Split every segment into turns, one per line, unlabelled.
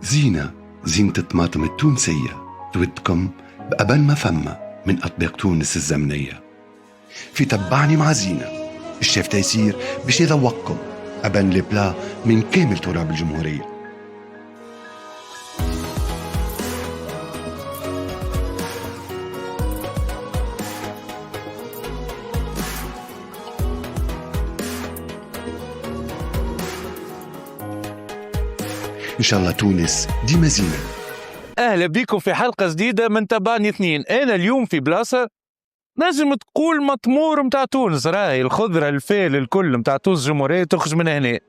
زينة الطماطم التونسية تودكم بأبن ما فما من أطباق تونس الزمنية. في تبعني مع زينة الشيف تيسير باش يذوقكم أبن البلا من كامل تراب الجمهورية. إن شاء الله تونس ديما زينة.
أهلا بكم في حلقة جديدة من تبعني اثنين. أنا اليوم في بلاصة نجم تقول مطمور متاع تونس، راهي الخضرة الفيل الكل متاع تونس جمهورية تخرج من هنا.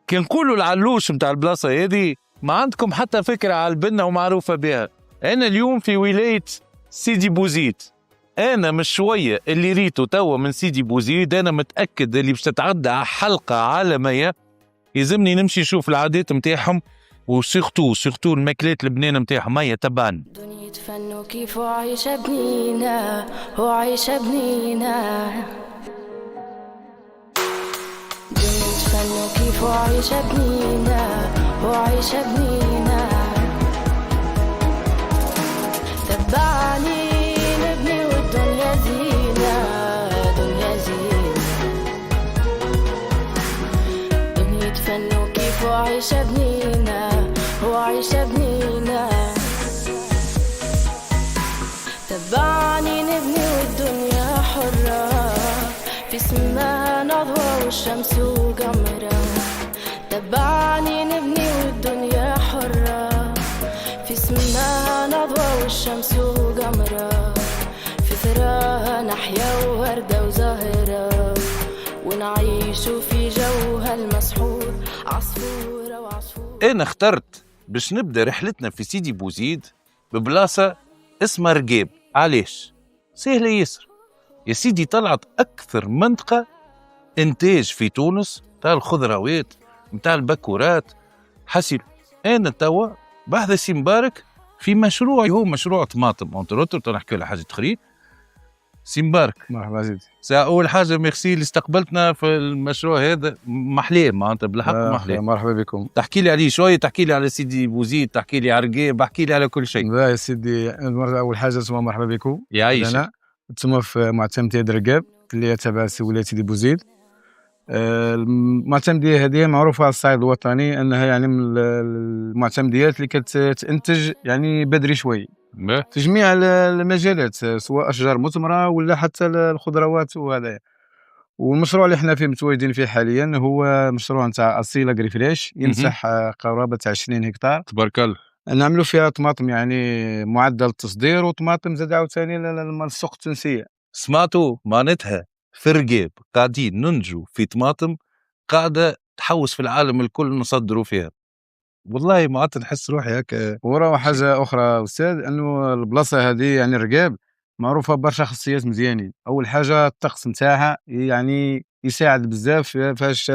كي نقولوا العلوش متاع البلاصة هذه ما عندكم حتى فكرة على البنة ومعروفة بها. أنا اليوم في ولاية سيدي بوزيد. أنا مش شوية اللي ريته توا من سيدي بوزيد، أنا متأكد اللي باش تتعدى حلقة عالمية يلزمني نمشي نشوف العادات متاعهم وسيغتو الماكلات البنانة متاعهم. هيا تبان
دنيا تفنوا كيف عايشة بنينا وعايشة بنينا، دنيا تفنوا كيف عايشة بنينا وعايشة بنينا. تبعني نبني والدنيا زينة، دنيا زينة، دنيا تفنوا كيف عايشة بنينا وعايشة بنينا. تبعني نبني والدنيا حرة، في سماها نضوى والشمس وقمرة. تبعني نبني والدنيا حرة، في سماها نضوى والشمس وقمرة. في ثراها نحيا ووردة وزهرة، ونعيش في جوها المسحور عصفورة وعصفور.
أنا اخترت باش نبدأ رحلتنا في سيدي بوزيد ببلاصة اسمها رقاب. علاش؟ سهلة ياسر يا سيدي، طلعت أكثر منطقة إنتاج في تونس متاع الخضروات متاع البكورات. حسيب أنا توا بعد سي مبارك في مشروع، هو مشروع طماطم أنتروتر، نحكي له حاجة تخريج. سي مبارك
مرحبا زيد.
أول حاجة ميرسي اللي استقبلتنا في المشروع هذا، محليه معناتها بالحق محليه.
مرحبا بكم.
تحكي لي عليه شوية، تحكي لي على سيدي بوزيد، تحكي لي على رقاب، احكي لي على كل شيء.
لا يا سيدي، أول حاجة تسمى مرحبا بكم.
يعيش.
أنا تسمى في معتمدية رقاب اللي تابع ولاية سيدي بوزيد. المعتمدية هذه معروفة على الصعيد الوطني أنها يعني من المعتمديات اللي كتنتج يعني بدري شوي في جميع المجالات، سواء أشجار مثمرة ولا حتى الخضروات وهذا. والمشروع اللي احنا فيه متواجدين فيه حاليا هو مشروع نتاع أصيل أغريفريش، يمسح قرابة 20 هكتار.
تبارك الله.
نعملوا فيها طماطم يعني معدل التصدير، وطماطم زاد عاوتاني للسوق التونسية.
سمعتوا معناتها في رقاب قاعدين ننجوا في طماطم قاعدة تحوس في العالم الكل نصدروا فيها. والله معناتها نحس روحي هكا.
وراه حاجة أخرى أستاذ، أنه البلاصة هذه يعني رقاب معروفة برشا خصيات مزيانين. أول حاجة الطقس نتاعها يعني يساعد بزاف فاش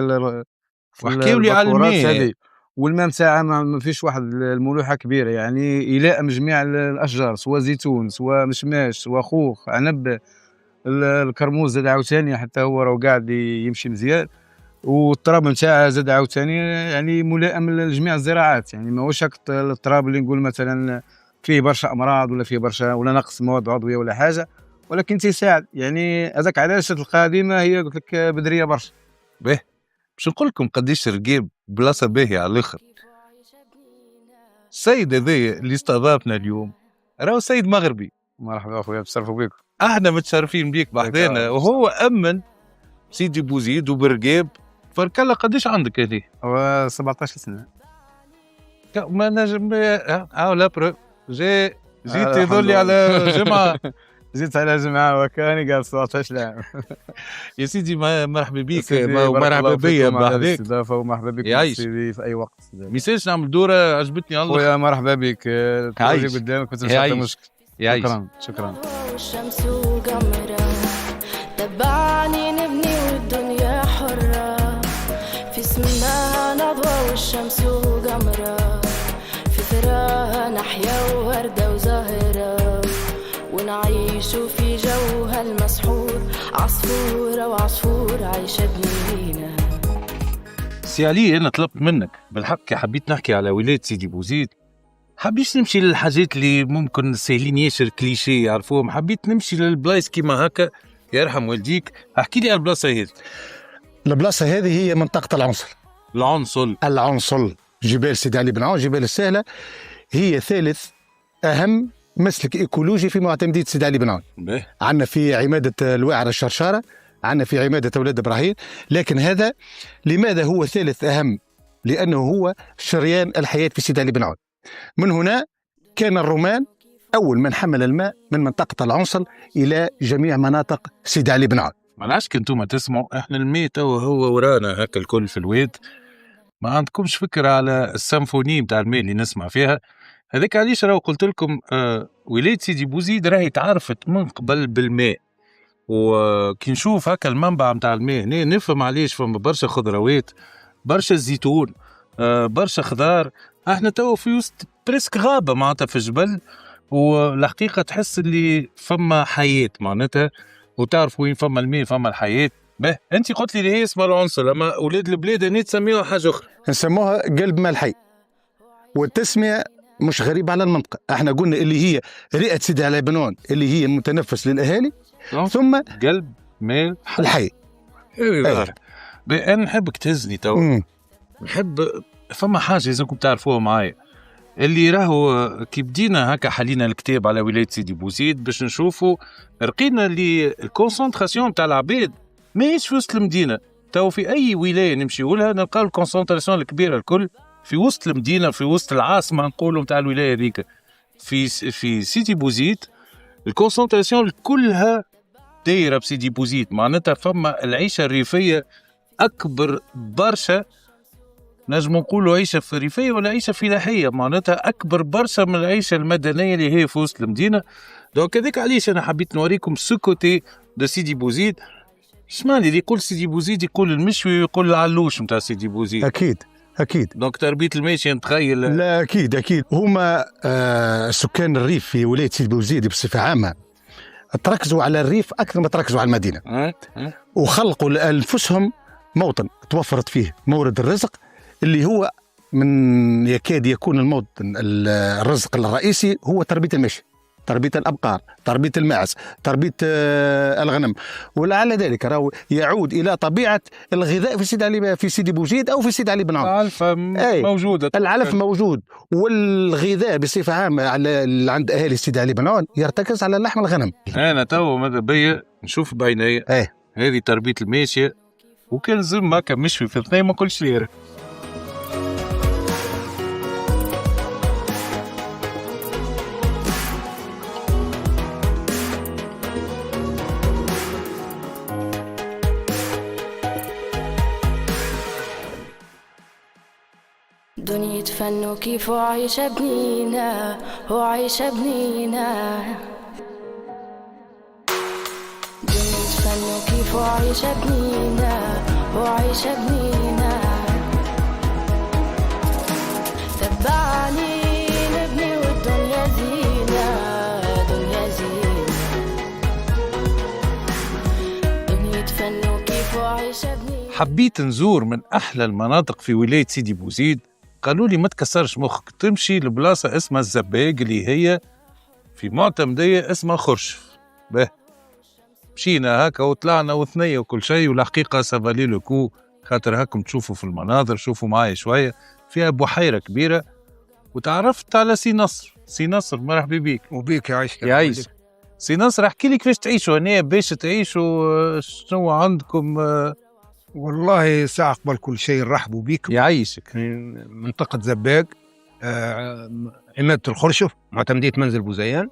وحكيوا لي على الماء،
والماء نتاعها ما فيش واحد الملوحة كبيرة، يعني يلائم جميع الأشجار، سواء زيتون سواء مشماش سواء خوخ عنب. الكرموز زاد عاوتاني حتى هو راه قاعد يمشي مزيان. والتراب نتاعها زاد عاوتاني يعني ملائم لجميع الزراعات، يعني ماهوش هاك التراب اللي نقول مثلا فيه برشا امراض ولا فيه برشا ولا نقص مواد عضويه ولا حاجه، ولكن تيساعد. يعني هذاك علاش القادمه هي قلت لك بدريه برشا.
باهي باش نقول لكم قديش رقاب بلاصه باهيه على الاخر. السيد هذايا اللي استضافنا اليوم راهو سيد مغربي.
مرحبا اخويا، تشرفوا بكم.
احنا متشرفين بيك بحذانا، وهو امن سيدي بوزيد وبرقاب. فرك الله قديش عندك هذه؟
هو 17 سنه.
ما نجم لا برو جيت يظل لي على جمعه.
جيت على جمعه وكاني قال 17 عام.
يا سيدي مرحبا بيك ومرحبا بيا بحذاك.
ومرحبا بك سيدي في اي وقت.
ميساج نعمل دوره عجبتني الله.
خويا مرحبا بك، تجي قدامك ما تنساش مشكل. شكرا.
والشمس وقمرة تبعني نبني والدنيا حرة، في سماها نضوى والشمس وقمرة. في ثراها نحيا ووردة وزهرة، ونعيش في جوها المسحور عصفورة وعصفور عايشة بنينا.
سي علي انا طلبت منك بالحق، حبيت نحكي على ولايه سيدي بوزيد، حبيتش نمشي للحاجات اللي ممكن سهلين ياسر كليشيه يعرفوهم، حبيت نمشي للبلايص كيما هكا. يرحم والديك، احكي لي على البلاصه هذه.
البلاصة هذه هي منطقة العنصل. العنصل جبال سيدي علي بن عون، جبال السهلة، هي ثالث أهم مسلك إيكولوجي في معتمدية سيدي علي بن عون. عندنا في عمادة الواعرة الشرشارة، عندنا في عمادة أولاد إبراهيم، لكن هذا لماذا هو ثالث أهم؟ لأنه هو شريان الحياة في سيدي علي بن عون. من هنا كان الرومان أول من حمل الماء من منطقة العنصل إلى جميع مناطق سيدي علي بن عون.
معلش كنتم تسمعوا احنا الماء هو ورانا هكا الكل في الواد، ما عندكمش فكرة على السيمفوني بتاع الماء اللي نسمع فيها. هذاك علاش راهو قلت لكم ولاية سيدي بوزيد راهي تعرفت من قبل بالماء، وكي نشوف هكا المنبع متاع الماء هنا نفهم علاش فما برشا خضروات، برشا زيتون، برشا خضار. احنا تو في وسط بريسك غابة معناتها في الجبل، والحقيقة تحس اللي فما حياة معناتها، وتعرف وين فما الماء فما الحياة. به انت قلت لي هي اسمها العنصر، اما اولاد البلاد هنا تسميوها حاجة اخرى،
نسموها قلب ماء الحي، والتسمية مش غريبة على المنطقة. احنا قلنا اللي هي رئة سيدي علي بن عون اللي هي المتنفس للأهالي، ثم
قلب ماء
الحي.
ايوه انا نحبك تهزني تو، نحب فما حاجة إذا كنتم تعرفوها معايا، اللي راهو كي بدينا هكا حلينا الكتاب على ولاية سيدي بوزيد باش نشوفوا رقينا اللي الكونسنتراسيون تاع العباد ماهيش في وسط المدينة. تو في أي ولاية نمشيو لها نلقاو الكونسنتراسيون الكبيرة الكل في وسط المدينة، في وسط العاصمة نقولوا متاع الولاية هذيك. في سيدي بوزيد الكونسنتراسيون كلها دايرة بسيدي بوزيد، معناتها فما العيشة الريفية أكبر برشا، نجم نقولوا عيشة في ريفية ولا عيشة فلاحية، معناتها أكبر برشا من العيشة المدنية اللي هي في وسط المدينة. دونك هذاك علاش أنا حبيت نوريكم سكوتي دو سيدي بوزيد. شمال اللي يقول سيدي بوزيد يقول المشوي ويقول العلوش متاع سيدي بوزيد.
أكيد.
دونك تربية الماشية نتخيل.
لا أكيد هما سكان الريف في ولاية سيدي بوزيد بصفة عامة تركزوا على الريف أكثر ما تركزوا على المدينة، وخلقوا لأنفسهم موطن توفرت فيه مورد الرزق اللي هو من يكاد يكون الموطن الرزق الرئيسي هو تربية المشي، تربية الأبقار، تربية الماعز، تربية الغنم. ولعل ذلك راهو يعود إلى طبيعة الغذاء في سيدي بوزيد أو في سيدي علي بن عون.
العلف موجودة،
العلف موجود، والغذاء بصفة عامة عند أهالي سيدي علي بن عون يرتكز على لحم الغنم.
أنا تو ماذا بيا نشوف بعيني هذه تربية الماشية، وكان زم هكا مشوي في الاثنين ما كلش ليرة.
دنيا فن كيف وعيش بنينا وعيش بنينا، دنيا فن كيف وعيش بنينا وعيش بنينا، تبعني نبني والدنيا زينة، دنيا زينة، دنيا فن كيف وعيش بنينا.
حبيت نزور من أحلى المناطق في ولاية سيدي بوزيد، قالوا لي ما تكسرش مخك تمشي لبلاصة اسمها الزباق اللي هي في معتمدية اسمها خرشف. به مشينا هكا وطلعنا وثنية وكل شيء، والحقيقة سافالي لوكو خاطر هاكم تشوفوا في المناظر، شوفوا معايا شوية، فيها بحيرة كبيرة، وتعرفت على سي نصر. سي نصر مرحبا بيك.
وبيك يعيشك.
يعيش سي نصر، احكي لي كيفاش تعيشوا هنا، باش تعيشوا شنو عندكم؟
والله ساعة قبل كل شيء نرحبوا بيك.
يعيشك.
منطقة زباق، عمادة الخرشف، معتمدية منزل بوزيان،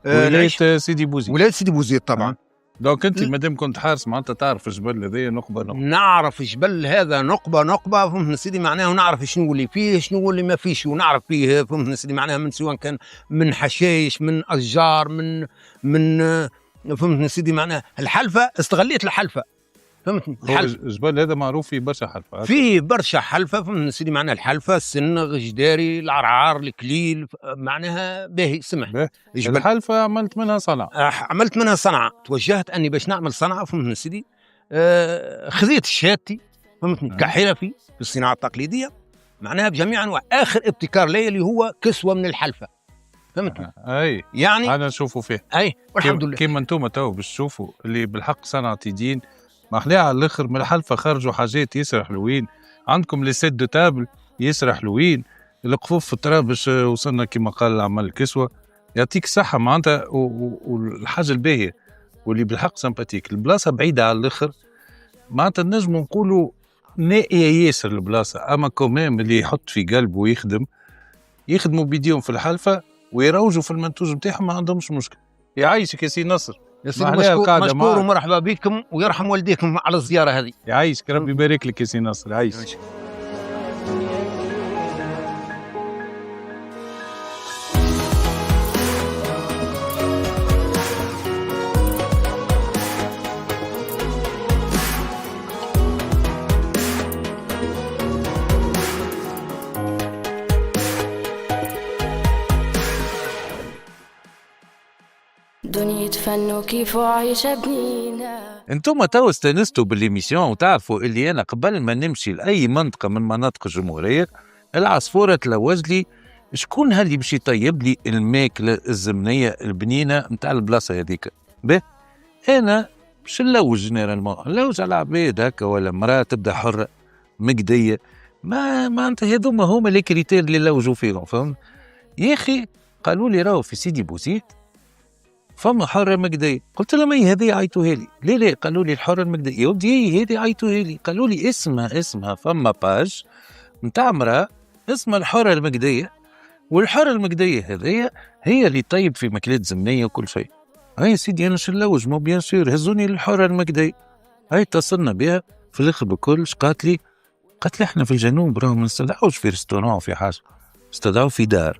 ولاية سيدي بوزيد.
ولاية سيدي بوزيد طبعا.
دونك انت مادام كنت حارس معناتها تعرف الجبل هذايا نقبة.
نعرف جبل هذا نقبة فهمت سيدي معناه، ونعرف شنو اللي فيه شنو اللي ما فيش، ونعرف فيه فهمت سيدي معناها من سواء كان من حشيش من أشجار من فهمت سيدي معناها الحلفة. استغليت الحلفة فهمتني.
الجبل هذا معروف فيه برشا حلفة،
فيه برشا حلفة فهمت سيدي معناها الحلفة، السنغ، جداري، العرعار، الكليل، معناها باهي سمح.
الحلفة عملت منها صنعة.
توجهت أني باش نعمل صنعة فهمت سيدي. خذيت شهادتي فهمتني؟ كحرفي في الصناعه التقليديه معناها بجميع انواع. اخر ابتكار لي اللي هو كسوه من الحلفه، فهمتني؟
اي
يعني
انا نشوفوا فيه
اي والحمد لله.
كيما انتم تو باش تشوفوا اللي بالحق صنعة يدين محلاه على الاخر. من الحلفه خرجوا حاجات ياسر حلوين. عندكم لي سيت دو تابل ياسر حلوين. القفوف في التراب باش وصلنا كما قال عمل الكسوه. يعطيك الصحه معناتها. والحاجه الباهيه واللي بالحق سمباتيك البلاصه بعيده على الاخر معناتها نجموا نقولوا نائيه ياسر البلاصه. اما كومام اللي يحط في قلبه ويخدم يخدموا بيديهم في الحلفه ويروجوا في المنتوج نتاعهم ما عندهمش مشكل. يعيشك يا سي نصر.
يا سيدي مشكور ومرحبا بكم ويرحم والديكم على الزياره هذه.
يعيشك ربي يبارك لك يا سي نصر. يعيشك.
دنيا فن وكيف عايشة بنينا.
انتم تو استانستوا بالإيميسيون وتعرفوا اللي أنا قبل ما نمشي لأي منطقة من مناطق الجمهورية العصفورة تلوج لي شكون هاللي باش يطيب لي الماكلة الزمنية البنينة نتاع البلاصة هذيك. به أنا باش نلوج جنرالمون نلوج على عباد هكا ولا مرأة تبدا حرة مقدية ما انت هذوما هما لي كريتير اللي نلوجوا فيهم. فهم يا أخي؟ قالوا لي راهو في سيدي بوزيد فما حرة مقدية. قلت لهم اي هذه عيطوها لي. ليه قالوا لي الحرة المقدية. يا ودي هذه عيطوها لي. قالوا لي اسمها فما باج نتاع مرأة اسمها الحرة المقدية. والحرة المقدية هذه هي اللي طيب في ماكلات زمنية وكل شيء. هاي سيدي انا شنلوج مو بيان سور هزوني للحرة المقدية. هاي اتصلنا بها في الاخر بكل قالت لي احنا في الجنوب راهو ما نستدعوش في ريستوران في حاجة استدعوا في دار.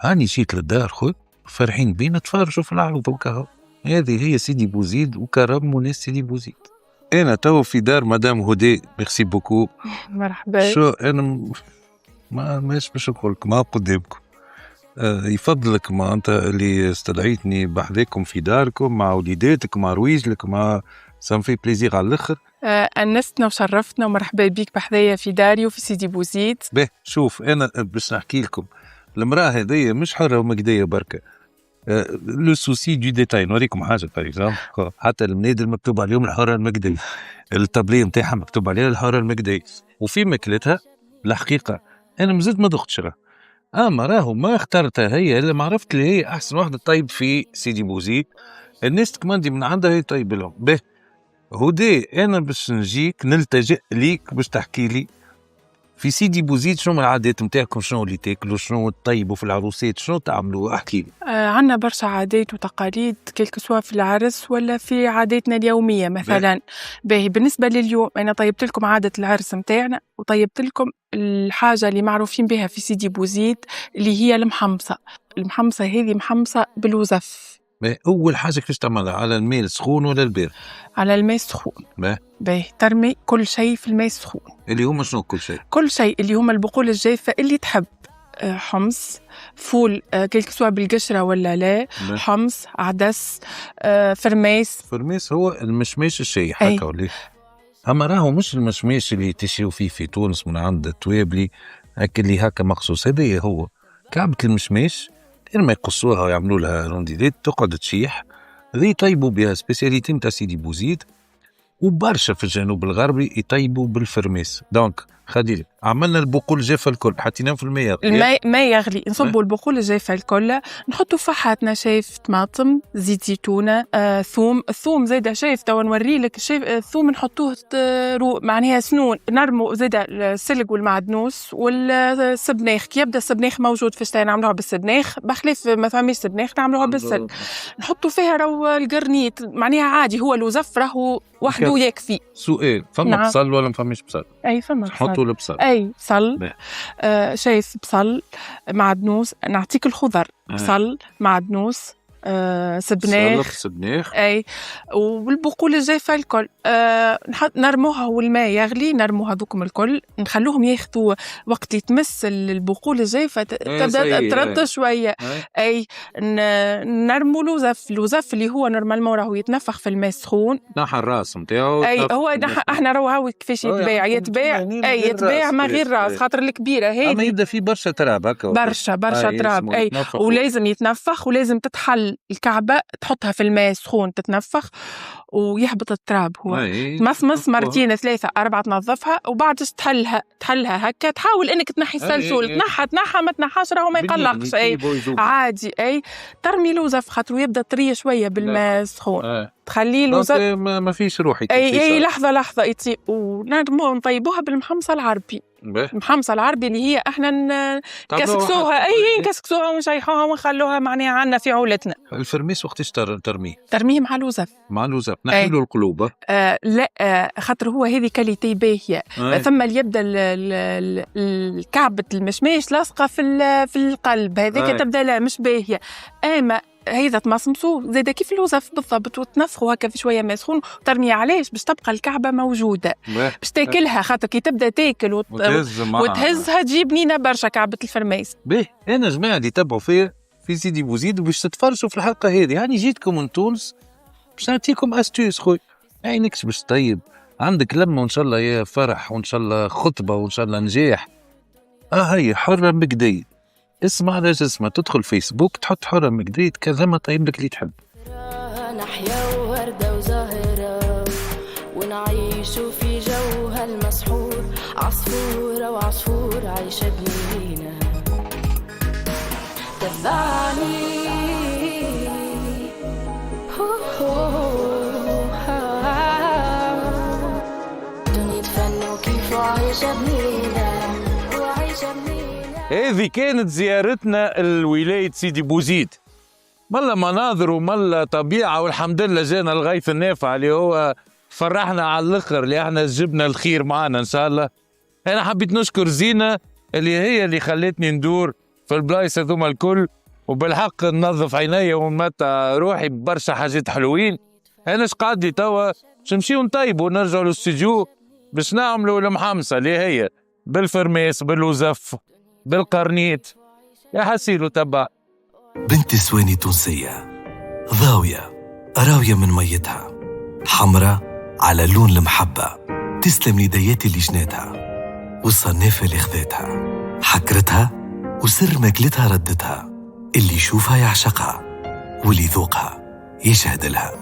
هاني جيت للدار خويا فرحين بينا تفرجوا في العروض وكهو. هذه هي سيدي بوزيد وكرم وناس سيدي بوزيد. انا تو في دار مدام هدى ميرسي بوكو.
مرحبا.
شو انا ماش باش نقول لكم ما قدامكم. يفضلك ما انت اللي استدعيتني بحذاكم في داركم مع وليداتك مع رويجلك مع سام في بليزير على الاخر.
أنستنا وشرفتنا ومرحبا بيك بحذايا في داري وفي سيدي بوزيد.
به شوف انا باش نحكي لكم المرأة هذه مش حرة ومقدية بركة. لو سوسي دو ديتاي نوريكم حاجة فريزام. حتى المنادل مكتوب عليهم الحرة المقدية. التابليه نتاعها مكتوب عليها الحرة المقدية. وفي ماكلتها الحقيقة أنا مازلت ما دقتش راه. أما راهو ما اخترتها هي اللي ما عرفت اللي هي أحسن واحدة طيب في سيدي بوزيد. الناس تكمندي من عندها هي طيب لهم. به هدى أنا باش نجيك نلتجئ ليك باش تحكي لي في سيدي بوزيد شنو العادات نتاعكم شنو اللي تاكلوا شنو تطيبوا في العروسات شنو تعملوا احكي لي.
عندنا برشا عادات وتقاليد كلك سواء في العرس ولا في عاداتنا اليومية مثلا. باهي بالنسبة لليوم أنا طيبت لكم عادة العرس متاعنا وطيبت لكم الحاجة اللي معروفين بها في سيدي بوزيد اللي هي المحمصة. المحمصة هذه محمصة بالوزف.
أول حاجة كيفاش تعملها على الماء السخون ولا البارد؟
على الماء السخون. باهي ترمي كل شيء في الماء السخون.
اللي هما شنو كل شيء؟
كل شيء اللي هما البقول الجافة اللي تحب. حمص فول كلك سواء بالقشرة ولا لا. حمص عدس فرميس
هو المشماش الشاي حكا ولا. أما راهو مش المشماش اللي تشيو فيه في تونس من عند التوابلي هكا اللي هكا مخصوص. هذا هو كعبة المشماش لما يقصوها ويعملوا لها رونديدات تقعد تشيح. ذي يطيبوا بها سبيسياليتي نتاع سيدي بوزيد. وبرشا في الجنوب الغربي يطيبوا بالفرميس. دونك خديلي عملنا البقول الجافة الكل حطيناهم في الماء
يغلي نصبوا البقول الجافة الكل نحطوا فحاتنا شايف طماطم زيت زيتونة ثوم. الثوم زايدة شايف تو نوري لك شايف الثوم نحطوه معناها سنون نرموا زايدة السلق والمعدنوس والسبناخ. كي يبدا السبناخ موجود في شتاي نعملوها بالسبناخ بخلاف ما فهميش سبناخ نعملوها بالسلق. نحطوا فيها رو القرنيت معناها عادي هو الوزف راهو وحده يكفي.
سؤال فما بصل ولا ما فماش بصل؟
اي فما
نحطوا البصل.
اي بصل شايف بصل معدنوس. نعطيك الخضر بصل معدنوس سبناخ
سبناخ
اي، والبقول الجافه الكل نحط نرموها والماء يغلي، نرمو هذوكم الكل نخلوهم ياخذوا وقت يتمس البقول الجافه تبدا ترد شويه. اي نرمو لوزف اللي هو نورمالمون راهو يتنفخ في الماء السخون،
نحى الراس نتاعو.
اي هو احنا راهو كيفاش يتباع يتباع ما غير راس، خاطر الكبيره هذه
اما يبدا في برشا تراب هكا،
برشا تراب. اي ولازم يتنفخ، ولازم تتحل الكعبه تحطها في الماء سخون تتنفخ ويهبط التراب. هو تمصمص مرتين 3 4 تنظفها، وبعدش تحلها هكا، تحاول انك تنحي السلسول. تنحى ما تنحاش راهو ما يقلقش. اي عادي. اي ترمي لوزف خاطر يبدا طريه شويه بالماء السخون، تخليه لوزف
ما فيش روحي.
اي لحظه يطيب، ونرموه نطيبوها بالمحمصه العربي. المحمصه العربي اللي هي احنا نكسكسوها. نكسكسوها ونشيحوها ونخلوها معناها عنا في عولتنا.
الفرميس وقتاش
ترميه مع لوزف
نحيلو القلوبه.
لا خاطر هو هذه كاليتي باهيه. ثم اللي يبدا الكعبه المشماش لاصقه في القلب، هذيك تبدا لا مش باهيه. اما هيدا تمصمصوه زيدا كيف الوزف بالضبط، وتنفخوا هكا في شويه ماء سخون وترميه. علاش؟ باش تبقى الكعبه موجوده، باش تاكلها. خاطر كي تبدا تاكل وتهزها تجيب بنينه برشا كعبه الفرميس.
انا جماعه اللي تبعوا فيا في سيدي بوزيد وباش تتفرجوا في الحلقه هذه، يعني جيتكم من تونس باش نعطيكم استيوس خويا. عينكش باش طيب، عندك لما وان شاء الله يا فرح، وان شاء الله خطبه، وان شاء الله نجاح. هي حرة مقدي، اسمع على جسمها، تدخل فيسبوك تحط حرة مقدي تكلمها طيب لك اللي تحب.
نحيا وردة وزهرة ونعيش في جوها المسحور، عصفورة وعصفور عايشة بنينا تبعني. دنيا تفنى وكيف عايشة بنينا وعايشة بنينا.
هذه كانت زيارتنا لولاية سيدي بوزيد، ملا مناظر وملا طبيعة، والحمد لله جانا الغيث النافع اللي هو فرحنا على الآخر، اللي احنا جبنا الخير معنا إن شاء الله. أنا حبيت نشكر زينة اللي هي اللي خلتني ندور في البلايص هذوما الكل، وبالحق ننظف عيني ونمتع روحي ببرشا حاجات حلوين. أنا شقعد لي توا باش نمشيو نطيبوا ونرجعوا للاستوديو باش نعملوا المحمصة اللي هي بالفرميس بالوزف بالقرنيت. يا حسيلو تبع
بنت سواني تونسية، ضاوية راوية من ميتها، حمرة على لون المحبة، تسلم لدياتي اللي جناتها، والصنافة اللي خذاتها، حكرتها وسر ماكلتها ردتها، اللي يشوفها يعشقها واللي ذوقها يشهد لها.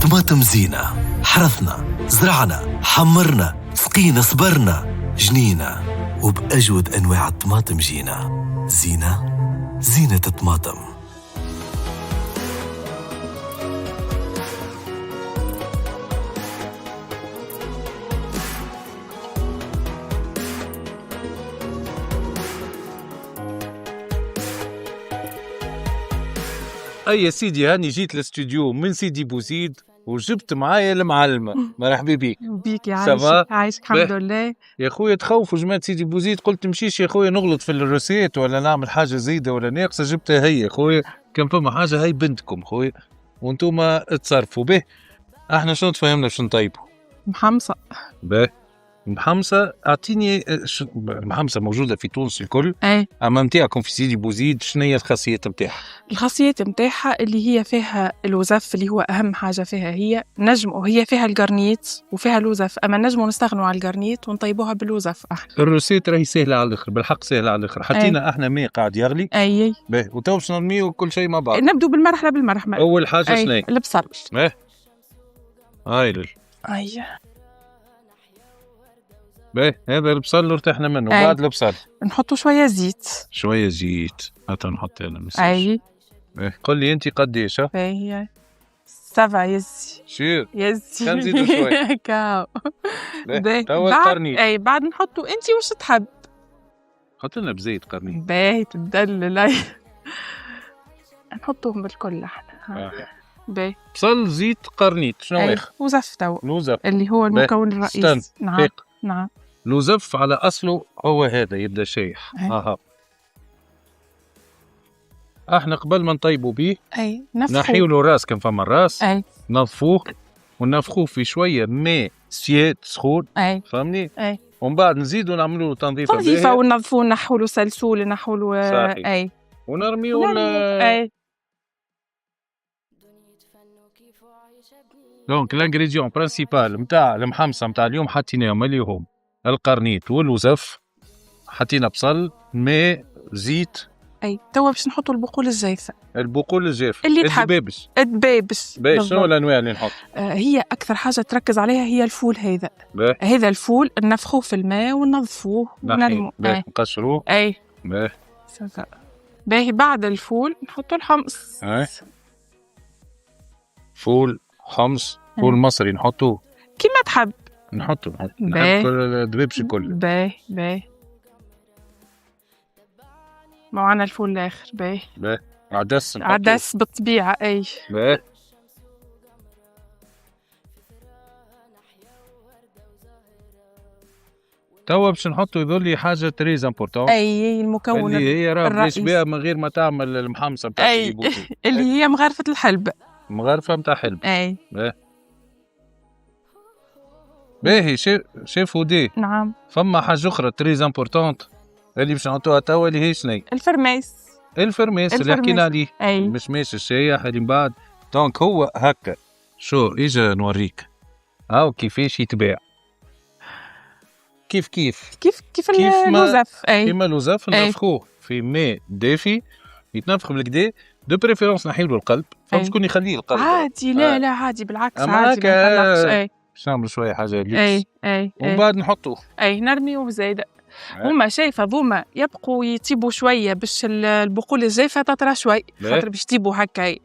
طماطم زينة، حرثنا زرعنا حمرنا سقينا صبرنا جنينا، وبأجود أنواع الطماطم جينا. زينة الطماطم.
أي سيدي، هاني جيت الاستوديو من سيدي بوزيد وجبت معايا المعلمة. مرحبا بيك.
بيك يا عايشك الحمد لله
يا خويا. تخوفوا جماعة سيدي بوزيد، قلت مشيش يا خويا نغلط في الروسيت ولا نعمل حاجة زايدة ولا ناقصة، جبتها هي خويا. كان فما حاجة هي بنتكم خويا وانتوما اتصرفوا به. احنا شنو تفهمنا باش نطيبوا؟
محمصة.
محمصة. اعطيني المحمصة موجودة في تونس الكل. اما نتاعكم في سيدي بوزيد شنو هي الخاصيات نتاعها؟
الخاصيات نتاعها اللي هي فيها الوزف اللي هو اهم حاجة فيها. هي نجم وهي فيها القرنيت وفيها الوزف، اما نجم نستغنوا على القرنيت ونطيبوها بالوزف. احنا
الروسيت راهي سهلة على الاخر، بالحق سهلة على الاخر. حطينا احنا ماء قاعد يغلي.
اي
وتو باش نرميو كل شيء مع بعض.
نبدو بالمرحلة.
اول حاجة شنو هي؟
البصل.
هاي هذا البصل ارتحنا منه. بعد البصل
نحطوا شويه زيت.
حتى نحط انا مسج. قل لي انت قديش؟
هي سبعة يزي
شير
يزي
كان زيدوا شوي
كاو.
توا قرنيت.
بعد نحطوا انت وش تحب.
حط لنا بزيت قرنيت.
باهي تدلل. نحطوهم بالكل احنا.
بصل زيت قرنيت. شنو ياخ؟
وزف توا.
لوزف
اللي هو المكون الرئيسي.
نعم. لوزف على أصله هو هذا يبدأ شيح. احنا قبل ما نطيبوا بيه
اي
نحيوا له الراس كان فما الراس،
اي
نظفوه ونفخوه في شويه ماء سياد سخون،
اي
فهمني؟
اي
ومن بعد نزيدوا نعملوا له تنظيفه
تنظيفه
باهية،
وننظفوه نحوا له سلسول نحوا له
صحيح.
اي
ونرميوا
اي
دونك الانغريديون برينسيبال نتاع المحمصه نتاع اليوم حطيناهم اللي هم القرنيط والوزف، حطينا بصل، ماء، زيت،
اي. توا باش نحطوا البقول الجافه
البقول الجاف،
اللي تحب.
الدبابس.
الدبابس
باهي شنو
بالضبط.
الانواع اللي نحط؟
هي اكثر حاجه تركز عليها هي الفول هذا.
باهي
هذا الفول نفخوه في الماء وننظفوه ونرموه.
باهي
اي
نقشروه.
اي
باهي
سافا. باهي بعد الفول نحطوا الحمص.
اي فول حمص، فول مصري نحطوه
كيما تحب.
نحطه
باهي.
نحط كل الدبابس الكل.
باهي باهي. معنا الفول الاخر. باهي
باهي عدس نحطه.
عدس بالطبيعه. اي
باهي توا باش نحطوا يظل حاجه تريز امبورتون،
اي المكون
اللي هي راه
الرئيس.
بلاش بها من غير ما تعمل المحمصه بتاع
اي اللي هي مغرفه الحلب.
مغرفه نتاع حلب.
اي
باهي شيف ودي.
نعم.
فما حاجه اخرى تريز امبورتونت اللي باش نحطوها توا اللي هي شني؟ الفرماس اللي حكينا عليه.
اي
مش ماشي الشايح اللي من بعد. دونك هو هكا شو اجا نوريك هاو كيفاش يتباع. كيف
اللوزف. اي
كيما اللوزف نفخوه في ماء دافي يتنفخ بالكدا، دو بريفيرونس نحيلو القلب، فما شكون يخليه القلب
عادي. لا عادي بالعكس
أما
عادي ما نقلقش. اي
باش نعملوا شويه حاجه ليكس.
اي
ومن بعد نحطوه.
اي نرميوه زايده. هما شايفه ذوما يبقوا يطيبوا شويه باش البقول الجافه تطرى شوي، خاطر باش يطيبوا هكا.
اي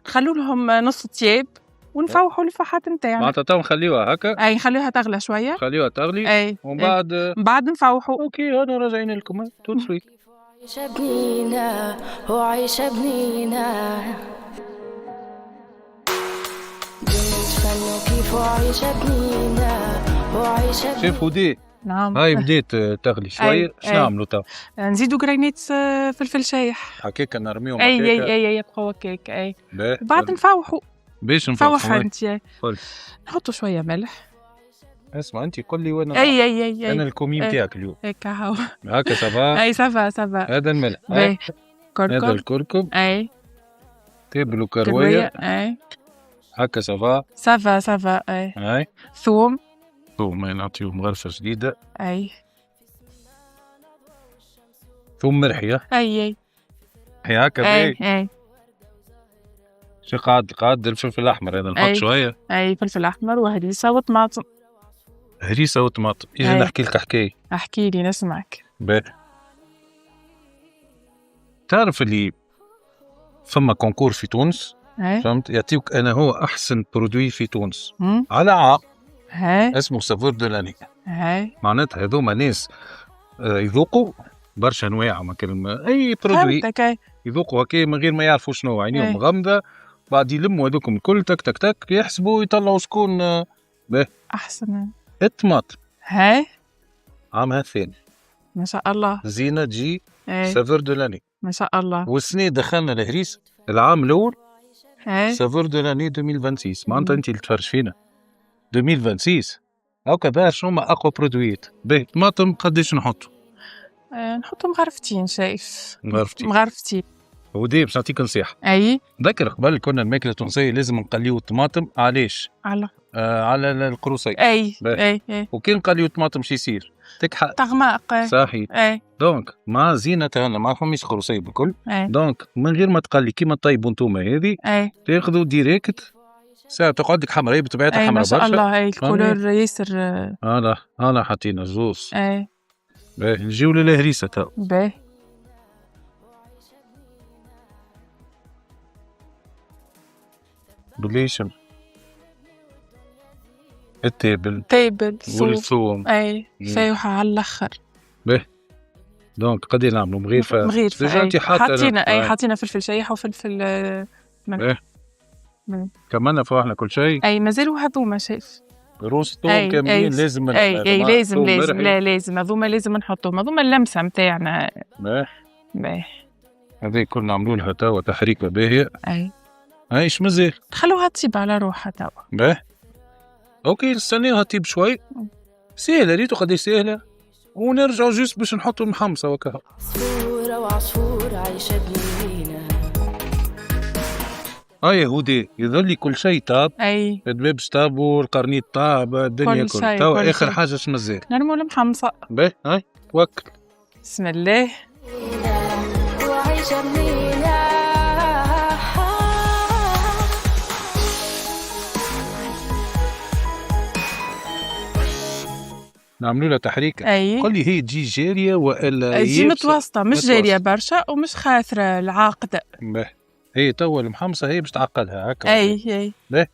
نخلوا لهم نص طياب ونفوحوا الفحات نتاعنا.
معناتها تو نخليوها هكا.
اي نخليوها تغلى شويه.
خليوها تغلي.
اي
ومن
بعد نفوحوا.
اوكي هذا راجعين لكم تو سويت.
عايشة بنينا وعايشة بنينا بنتفنوا كيف عايشة بنينا وعايشة
شيف ودي.
نعم.
هاي بديت تغلي شويه. شنو نعملوا تو؟
نزيدوا جرينيت فلفل شايح.
هكاكا نرميهم
اي
هكاكا.
اي يبقوا هكاك. اي
باهي
بعد نفوحوا.
باش
نفوح
نفوحوا.
انت. نحطوا شويه ملح.
اسمع انت قول لي وانا
اي
انا الكومي نتاعك اليوم
هيك هاو.
هكا سافا.
اي سافا.
هذا الملح.
باهي
هذا الكركم.
اي
تبل وكرويه.
اي
هكا سافا.
سافا. اي ثوم
ما نعطيهم غرفه جديده.
اي
ثوم مرحيه.
اي
هكا باهي.
اي
شو قاد الفلفل الاحمر هذا نحط شويه.
اي فلفل احمر وهريسه وطماطم.
هريسه وطماطم. اجي نحكي لك حكايه.
احكي لي نسمعك.
باهي تعرف اللي فما كونكور في تونس، فهمت، يعطيوك انا هو احسن برودوي في تونس على عام اسمه سافور دو لاني. معناتها هذوما ناس يذوقوا برشا انواع مثلا اي برودوي يذوقوا هكا من غير ما يعرفوا شنو، عينيهم مغمضه، بعد يلموا هذوكم الكل تك تك تك يحسبوا يطلعوا شكون باهي
احسن.
الطماطم عامها الثاني
ما شاء الله.
زينه تجي سافور دو لاني
ما شاء الله.
والسنه دخلنا الهريس العام الاول سافور دو لاني 2026. معناتها انت اللي تفرج فينا 2026 هكذا. شنو هما اقوى برودويات؟ باهي طماطم قداش نحطوا؟
نحطوا مغرفتين. شايف
مغرفتين. ودي باش نعطيك نصيحه.
اي
ذكر قبل كنا الماكله التونسيه لازم نقليو الطماطم. علاش؟ على القروصي.
اي
وكي نقليو الطماطم شو يصير؟ تكحل
تغماق.
صحيح. دونك مع زينتها ما فماش قروصي بالكل. دونك من غير ما تقلي كيما طيبوا انتوما هذه تاخذوا ديريكت ساعه تقعد لك حمراء بطبيعتها حمراء برشا.
ما شاء الله. اي الكولور ياسر.
انا حطينا الزوز. باهي نجيو للهريسه تو.
باهي
بليشم التابل والثوم.
اي فايحه على الاخر.
باهي دونك قدي نعملوا مغيرفه.
حاطينا فلفل شايح وفلفل
ملح. كمان فوحنا كل شيء.
اي مازالوا هذوما. شايف
روس ثوم كاملين لازم.
اي لازم لا لازم هذوما لازم نحطوهم. هذوما اللمسه نتاعنا.
باهي هذه كنا عملوا لها توا تحريكه باهيه.
اي
عايش مازال
خلوها تطيب على روحها توا.
باه اوكي نستناوها تطيب شوي. سهله ريتو قداش سهله. ونرجعوا جوست باش نحطوا المحمصه وكا.
عصفورة وعصفور عايشة بنينا.
يا هودي يظل كل شيء طاب.
اي
الدباب طابوا القرنيط طاب الدنيا
كل
كل
شيء،
توا
كل
اخر
شيء.
حاجه شمزال.
نرموا المحمصة.
باهي هاي توكل.
بسم الله.
وعايشة بنينا.
نعملوا لها تحريكه.
اي
قل لي هي تجي جاريه والا
تجي
يابسة؟
متوسطة، مش
متوسطة.
جارية برشا ومش خاثرة العاقدة.
باهي هي توا المحمصه هي باش تعقلها هكا.
اي
باهي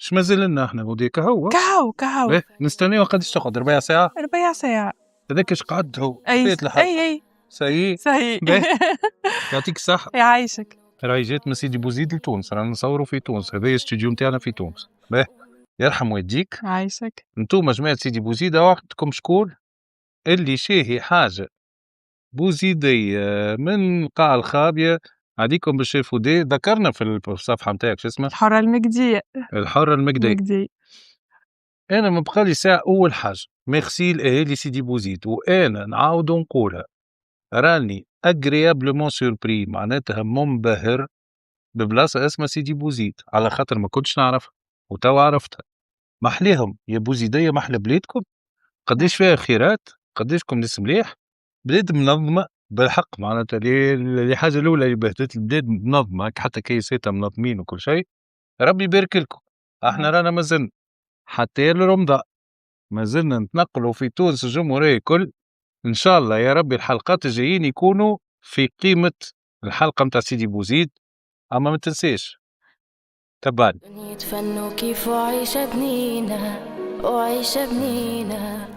اش مازال لنا احنا وديك هو.
كهو
باهي نستناو قداش تقعد ربع ساعه.
ربع ساعة.
هذاك اش قعد هو
اي
فات الحق.
اي
سي
صحيح.
باهي. يعطيك الصحه.
يعيشك.
راهي جات من سيدي بوزيد لتونس رانا نصوروا في تونس. هذا الاستوديو نتاعنا في تونس. باهي يرحم والديك.
يعيشك.
انتوما جماعه سيدي بوزيد وقتكم شكون اللي شاهي حاجه بوزيديه من قاع الخابيه عليكم بالشيف ودي. ذكرنا في الصفحه نتاعك شو اسمه
الحرة المجدية.
الحره المقدي.
مجدي.
انا ما بقالي ساعه. اول حاجه ميرسي لاهالي سيدي بوزيد وانا نعاود نقولها راني اغريابلمون سوربري معناتها منبهر ببلاصه اسمها سيدي بوزيد على خاطر ما كنتش نعرفها وتوا عرفتها. محليهم يا بوزيديه محلى بلادكم قديش فيها خيرات قديشكم ناس مليح بلاد منظمه بالحق معناتها اللي حاجه الاولى اللي بهتت البلاد منظمه حتى كيساتها منظمين وكل شيء. ربي يبارك لكم. احنا رانا مازلنا حتى لرمضان مازلنا نتنقلوا في تونس الجمهوريه كل. ان شاء الله يا ربي الحلقات الجايين يكونوا في قيمه الحلقه متاع سيدي بوزيد. اما ما تنساش تبعني
دنيا فن وكيف وعيشة بنينا وعيشة بنينا.